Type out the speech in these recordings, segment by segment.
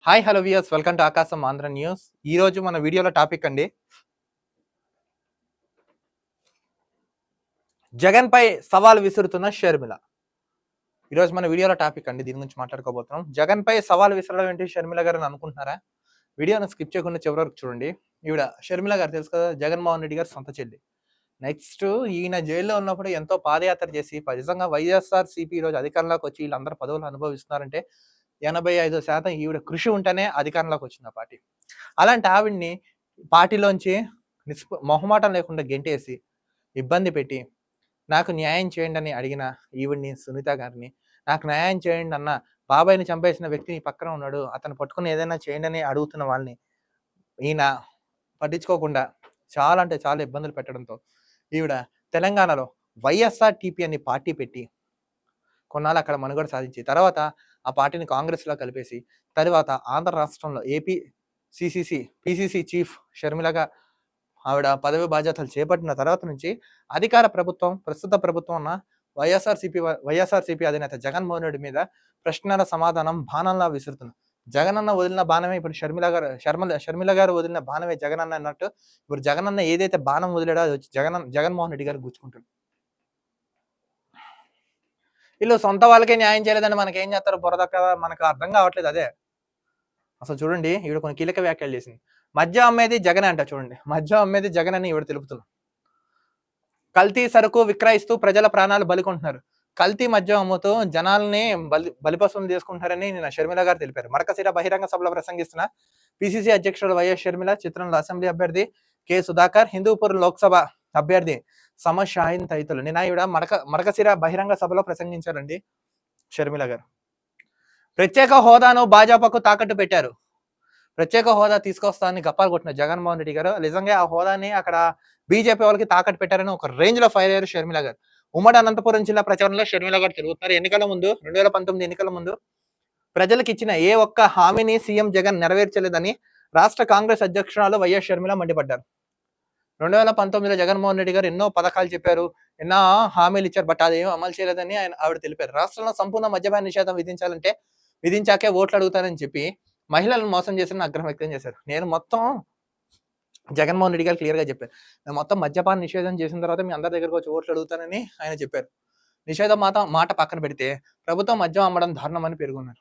Hi hello viewers welcome to ఆకాశం Andhra news. ఈ రోజు మన వీడియోలో టాపిక్ అండి, జగన్ పై సవాల్ విసురుతున్న షర్మిల. ఈరోజు మన వీడియోలో టాపిక్ అండి, దీని గురించి మాట్లాడుకోబోతున్నాం. జగన్ పై సవాల్ విసరడం ఏంటి షర్మిల గారు అని అనుకుంటున్నారా? వీడియోను స్కిప్ చేయకుండా చివరి వరకు చూడండి. ఈవిడ షర్మిల గారు తెలుసు కదా, జగన్మోహన్ రెడ్డి గారు సొంత చెల్లి. నెక్స్ట్ ఈయన జైల్లో ఉన్నప్పుడు ఎంతో పాదయాత్ర చేసి నిజంగా వైఎస్ఆర్ సిపి ఈరోజు అధికారంలోకి వచ్చి వీళ్ళందరూ పదవులు అనుభవిస్తున్నారంటే 85% ఈవిడ కృషి ఉంటేనే అధికారంలోకి వచ్చింది ఆ పార్టీ. అలాంటి ఆవిడ్ని పార్టీలోంచి మొహమాటం లేకుండా గెంటేసి ఇబ్బంది పెట్టి నాకు న్యాయం చేయండి అని అడిగిన ఈవిడ్ని, సునీత గారిని, నాకు న్యాయం చేయండి అన్న బాబాయిని చంపేసిన వ్యక్తి నీ పక్కన ఉన్నాడు, అతను పట్టుకుని ఏదైనా చేయండి అని అడుగుతున్న వాళ్ళని ఈయన పట్టించుకోకుండా చాలా అంటే చాలా ఇబ్బందులు పెట్టడంతో ఈవిడ తెలంగాణలో వైఎస్ఆర్ టీపీ అని పార్టీ పెట్టి కొన్నాళ్ళు అక్కడ మనుగడ సాధించి తర్వాత ఆ పార్టీని కాంగ్రెస్లో కలిపేసి తర్వాత ఆంధ్ర రాష్ట్రంలో ఏపీ పిసిసి చీఫ్ షర్మిలగా ఆవిడ పదవి బాధ్యతలు చేపట్టిన తర్వాత నుంచి అధికార ప్రభుత్వం, ప్రస్తుత ప్రభుత్వం ఉన్న వైఎస్ఆర్సీపీ అధినేత జగన్మోహన్ రెడ్డి మీద ప్రశ్నల సమాధానం బాణంలా విసురుతుంది. జగనన్న వదిలిన బాణమే ఇప్పుడు షర్మిల గారు వదిలిన బాణమే జగనన్న అన్నట్టు ఇప్పుడు జగనన్న ఏదైతే బాణం వదిలాడో అది వచ్చి జగన్మోహన్ రెడ్డి గారు గుచ్చుకుంటుంది. వీళ్ళు సొంత వాళ్ళకే న్యాయం చేయలేదని మనకేం చేస్తారు, బురద కదా, మనకు అర్థం కావట్లేదు. అదే అసలు చూడండి, ఈవిడ కొన్ని కీలక వ్యాఖ్యలు చేసింది. మద్యం అమ్మేది జగన్ అంట, చూడండి, మద్యం అమ్మేది జగన్ అని ఈవిడ తెలుపుతున్నారు. కల్తీ సరుకు విక్రయిస్తూ ప్రజల ప్రాణాలు బలికొంటున్నారు, కల్తీ మద్యం అమ్ముతూ జనాల్ని బలిపశువులు చేసుకుంటారని నిన్న షర్మిల గారు తెలిపారు. మడకశిర బహిరంగ సభలో ప్రసంగిస్తున్న పిసిసి అధ్యక్షుడు వైఎస్ షర్మిల చిత్రంలో అసెంబ్లీ అభ్యర్థి కె సుధాకర్, హిందూపూర్ లోక్సభ అభ్యర్థి సమర్ షాహీన్ తదితరులు నిన్న ఈవిడ మడకశిర బహిరంగ సభలో ప్రసంగించారండి షర్మిల గారు. ప్రత్యేక హోదాను భాజపాకు తాకట్టు పెట్టారు. ప్రత్యేక హోదా తీసుకొస్తానని గప్పాలు కొట్టిన జగన్మోహన్ రెడ్డి గారు నిజంగా ఆ హోదాని అక్కడ బీజేపీ వాళ్ళకి తాకట్టు పెట్టారని ఒక రేంజ్ లో ఫైర్ అయ్యారు షర్మిల గారు. ఉమ్మడి అనంతపురం జిల్లా ప్రచారంలో షర్మిల గారు తిరుగుతున్నారు. ఎన్నికల ముందు 2019 ఎన్నికల ముందు ప్రజలకు ఇచ్చిన ఏ ఒక్క హామీని సీఎం జగన్ నెరవేర్చలేదని రాష్ట్ర కాంగ్రెస్ అధ్యక్షురాలు వైఎస్ షర్మిల మండిపడ్డారు. 2019లో జగన్మోహన్ రెడ్డి గారు ఎన్నో పథకాలు చెప్పారు, ఎన్నో హామీలు ఇచ్చారు, బట్ అదేం అమలు చేయలేదని ఆవిడ తెలిపారు. రాష్ట్రంలో సంపూర్ణ మద్యపాన నిషేధం విధించాకే ఓట్లు అడుగుతారని చెప్పి మహిళలను మోసం చేసిన ఆగ్రహం వ్యక్తం చేశారు. నేను మొత్తం జగన్మోహన్ రెడ్డి గారు క్లియర్ గా చెప్పారు, నేను మొత్తం మద్యపాన నిషేధం చేసిన తర్వాత మీ అందరి దగ్గరకు వచ్చి ఓట్లు అడుగుతానని ఆయన చెప్పారు. నిషేధం మాట పక్కన పెడితే ప్రభుత్వం మద్యం అమ్మడం దారుణం అని పేర్కొన్నారు.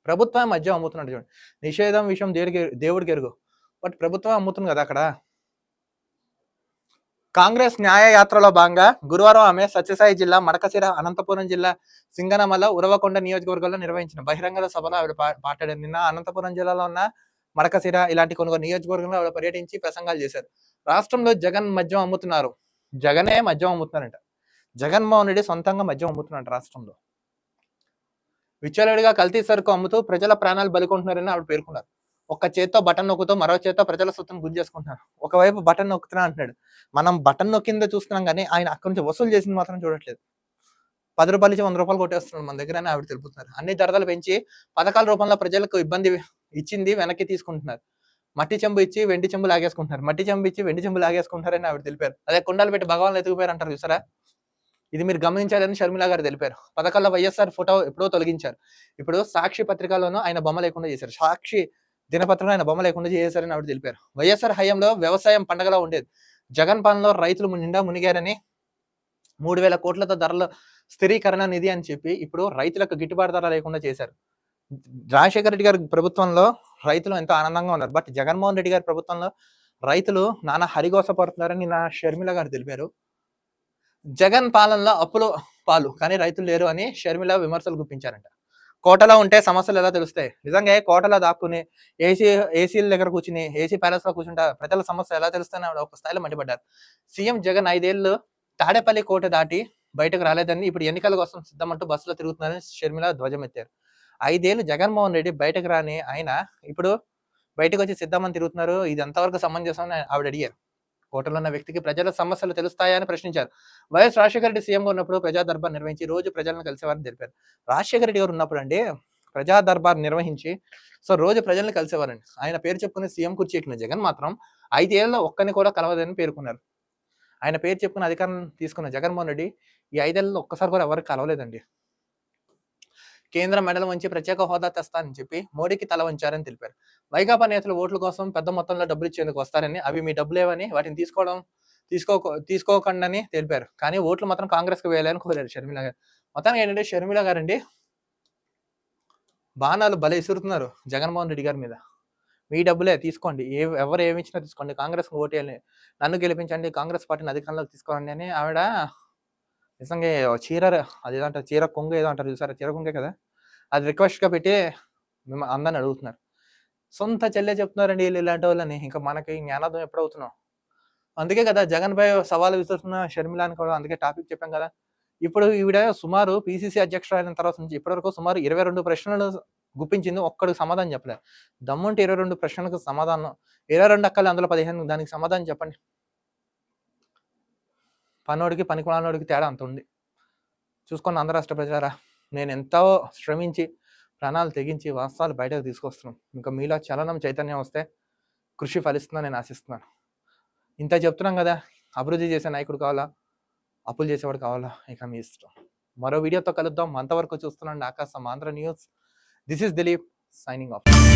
ప్రభుత్వం మద్యం అమ్ముతున్నాడు చూడండి, నిషేధం విషయం దేవుడికి ఎరుగు, బట్ ప్రభుత్వం అమ్ముతుంది కదా అక్కడ. కాంగ్రెస్ న్యాయ యాత్రలో భాగంగా గురువారం ఆమె సత్యసాయి జిల్లా మడకశిర, అనంతపురం జిల్లా సింగనమల, ఉరవకొండ నియోజకవర్గాల్లో నిర్వహించిన బహిరంగ సభలో ఆవిడ మాట్లాడారు. నిన్న అనంతపురం జిల్లాలో ఉన్న మడకశిర ఇలాంటి కొన్ని నియోజకవర్గంలో ఆవిడ పర్యటించి ప్రసంగాలు చేశారు. రాష్ట్రంలో జగన్ మద్యం అమ్ముతున్నారు, జగనే మద్యం అమ్ముతున్నారంట, జగన్మోహన్ రెడ్డి సొంతంగా మద్యం అమ్ముతున్నారంట రాష్ట్రంలో. విచ్చలవిడిగా కల్తీ సరుకు అమ్ముతూ ప్రజల ప్రాణాలు బలికొంటున్నారని ఆవిడ పేర్కొన్నారు. ఒక్క చేత్తో బటన్ నొక్కుతూ మరో చేత్తో ప్రజల సొత్తును గుంజేసుకుంటున్నారు. ఒకవైపు బటన్ నొక్కుతున్నా అంటున్నాడు, మనం బటన్ నొక్కిందే చూస్తున్నాం కానీ ఆయన అక్కడి నుంచి వసూలు చేసింది మాత్రం చూడట్లేదు. 10 రూపాయలు ఇచ్చి 100 రూపాయలు కొట్టేస్తున్నాడు మన దగ్గర అని ఆవిడ తెలుపుతున్నారు. అన్ని ధరలు పెంచి పథకాల రూపంలో ప్రజలకు ఇబ్బంది ఇచ్చింది వెనక్కి తీసుకుంటున్నారు. మట్టి చెంబు ఇచ్చి వెండి చెంబు లాగేసుకుంటున్నారు, మట్టి చెంబు ఇచ్చి వెండి చెంబు లాగేసుకుంటారని ఆవిడ తెలిపారు. అదే కుండాలు పెట్టి భగవాన్లు ఎత్తుకుపోయారు అంటారు చూసారా, ఇది మీరు గమనించాలని షర్మిల గారు తెలిపారు. పథకాల్లో వైఎస్ఆర్ ఫోటో ఎప్పుడో తొలగించారు, ఇప్పుడు సాక్షి పత్రికలోనూ ఆయన బొమ్మ లేకుండా చేశారు, సాక్షి దినపత్రంలో ఆయన బొమ్మ లేకుండా చేశారని ఆవిడ తెలిపారు. వైఎస్ఆర్ హయాంలో వ్యవసాయం పండగలా ఉండేది, జగన్ పాలనలో రైతులు నిండా మునిగారని 3000 కోట్లతో ధరల స్థిరీకరణ నిధి అని చెప్పి ఇప్పుడు రైతులకు గిట్టుబాటు ధర లేకుండా చేశారు. రాజశేఖర రెడ్డి గారి ప్రభుత్వంలో రైతులు ఎంతో ఆనందంగా ఉన్నారు, బట్ జగన్మోహన్ రెడ్డి గారి ప్రభుత్వంలో రైతులు నానా హరిగోసపడుతున్నారని నా షర్మిల గారు తెలిపారు. జగన్ పాలనలో అప్పులు పాలు కానీ రైతులు లేరు అని షర్మిల విమర్శలు గుప్పించారంట. కోటలో ఉంటే సమస్యలు ఎలా తెలుస్తాయి, నిజంగా కోటలో దాక్కుని ఏసీల దగ్గర కూర్చుని ఏసీ ప్యాలెస్ లో కూర్చుంటా ప్రజల సమస్య ఎలా తెలుస్తాయని ఒక స్థాయిలో మండిపడ్డారు. సీఎం జగన్ 5 ఏళ్ళు తాడేపల్లి కోట దాటి బయటకు రాలేదని ఇప్పుడు ఎన్నికల కోసం సిద్ధమంటూ బస్సులో తిరుగుతున్నారని షర్మిల ధ్వజమెత్తారు. 5 ఏళ్ళు జగన్మోహన్ రెడ్డి బయటకు రాని ఆయన ఇప్పుడు బయటకు వచ్చి సిద్ధమని తిరుగుతున్నారు, ఇది ఎంతవరకు సమంజసం అని ఆవిడ అడిగారు. కోటలో ఉన్న వ్యక్తికి ప్రజల సమస్యలు తెలుస్తాయా అని ప్రశ్నించారు. వైఎస్ రాజశేఖర రెడ్డి సీఎంగా ఉన్నప్పుడు ప్రజా దర్బార్ నిర్వహించి రోజు ప్రజలను కలిసేవారని తెలిపారు. రాజశేఖర రెడ్డి గారు ఉన్నప్పుడు అండి ప్రజా దర్బార్ నిర్వహించి రోజు ప్రజల్ని కలిసేవారండి. ఆయన పేరు చెప్పుకుని సీఎం కుర్చీ ఎక్కిన జగన్ మాత్రం 5 ఏళ్లలో ఒక్కరిని కూడా కలవదని పేర్కొన్నారు. ఆయన పేరు చెప్పుకుని అధికారం తీసుకున్న జగన్మోహన్ రెడ్డి ఈ 5 ఏళ్లలో ఒక్కసారి కూడా ఎవరికి కలవలేదండి. కేంద్ర మెడలు వంచి ప్రత్యేక హోదా తెస్తానని చెప్పి మోడీకి తల వంచారని తెలిపారు. వైకాపా నేతలు ఓట్ల కోసం పెద్ద మొత్తంలో డబ్బులు ఇచ్చేందుకు వస్తారని, అవి మీ డబ్బులేవని వాటిని తీసుకోకండి తెలిపారు. కానీ ఓట్లు మాత్రం కాంగ్రెస్కి వేయాలని కోరారు షర్మిల గారు. మొత్తానికి ఏంటంటే షర్మిల గారండి బాణాలు భలే ఇసురుతున్నారు జగన్మోహన్ రెడ్డి గారి మీద. మీ డబ్బులే తీసుకోండి, ఎవరు ఏమి ఇచ్చినా తీసుకోండి, కాంగ్రెస్ ఓటేయాలి, నన్ను గెలిపించండి, కాంగ్రెస్ పార్టీని అధికారంలోకి తీసుకోండి అని ఆవిడ నిజంగా చీర అదేదంటారు, చీర కొంగు ఏదో అంటారు చూసారా, చీర కొంగే కదా, అది రిక్వెస్ట్గా పెట్టి మేము అందరిని అడుగుతున్నారు. సొంత చెల్లె చెప్తున్నారండి వీళ్ళు ఇలాంటి వాళ్ళని. ఇంకా మనకి జ్ఞానోదయం ఎప్పుడవుతున్నాం. అందుకే కదా జగన్ పై సవాలు విసురుతున్న షర్మిల అని కూడా అందుకే టాపిక్ చెప్పాం కదా. ఇప్పుడు ఈవిడ సుమారు పిసిసి అధ్యక్షుడు అయిన తర్వాత నుంచి ఇప్పటివరకు సుమారు 22 ప్రశ్నలు గుప్పించింది, ఒక్కడికి సమాధానం చెప్పలేదు. దమ్ముంటే 22 ప్రశ్నలకు సమాధానం, 22 అక్కలు అందులో 15 దానికి సమాధానం చెప్పండి. పనోడికి పనికిమాలినోడికి తేడా అంత ఉంది. చూసుకున్న ఆంధ్ర రాష్ట్ర ప్రజలారా, నేను ఎంతో శ్రమించి ప్రాణాలు తెగించి వాస్తవాలు బయటకు తీసుకొస్తున్నాను. ఇంకా మీలో చలనం చైతన్యం వస్తే కృషి ఫలిస్తుందని నేను ఆశిస్తున్నాను. ఇంత చెప్తున్నాం కదా, అభివృద్ధి చేసే నాయకుడు కావాలా, అప్పులు చేసేవాడు కావాలా, ఇక మీ ఇష్టం. మరో వీడియోతో కలుద్దాం. అంతవరకు చూస్తున్నాండి ఆకాశం Andhra news. This is Dilip signing off.